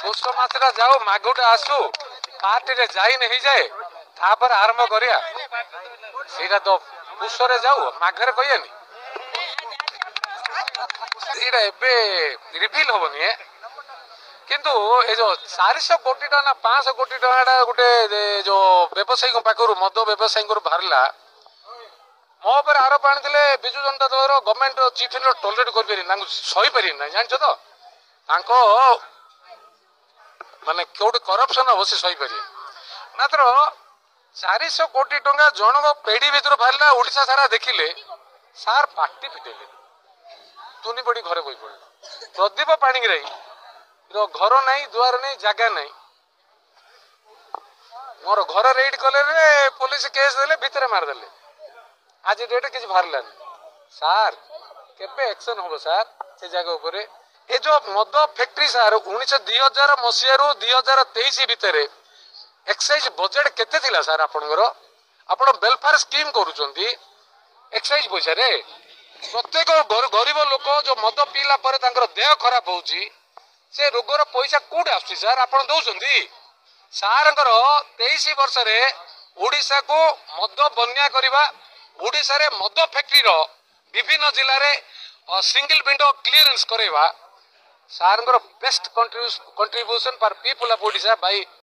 पुष मासटा जाऊ माघटा आसु पार्टी रे जाई नहीं जाए तापर आरंभ करिया सीधा तो पुष रे जाऊ माघरे कहयानी एटा एबे रिवील होबनी किंतु ए जो 400 कोटी ना 500 कोटी टाटा गोटे जो व्यवसायी पाखर मद व्यवसायी बाहरला मो पर आरोप आनी Biju Janata Dal government chief minister tolerate कर सही पारि ना जान तो माने क्यों करप्शन हम से सही पारि मात्र 400 कोटी टंका जनक पेढ़ी भर बाहरला ओडिशा सारा देखिले सार पार्टी फिटेले तुनी बड़ी घरे बही पड़े प्रदीप पाणिग्राही घर नहीं दुआर नहीं जगह नहीं मोर घर रेड कले पुलिस केस देले भितर मारदेले आज डेट किसी बाहरलानी सार केबे एक्शन हम सार से जगह उपर ये जो मद फैक्ट्री सार 2000 मसीह रु 2023 भितर एक्साइज बजेट केते थिला सार आपनकर आपण वेलफेयर स्कीम करूचंती एक्साइज पैसा रे प्रत्येक गरीब लोक जो मद पीला पर तांकर देह खराब होउची से रोगर पैसा कौट आस सार आप दौरान सार 23 वर्ष ओडिशा को मद बन्या करवा ओडिशा रे मद फैक्ट्री विभिन्न जिले में सिंगल विंडो क्लीयरेंस करवा sir best contribution for people of Odisha bye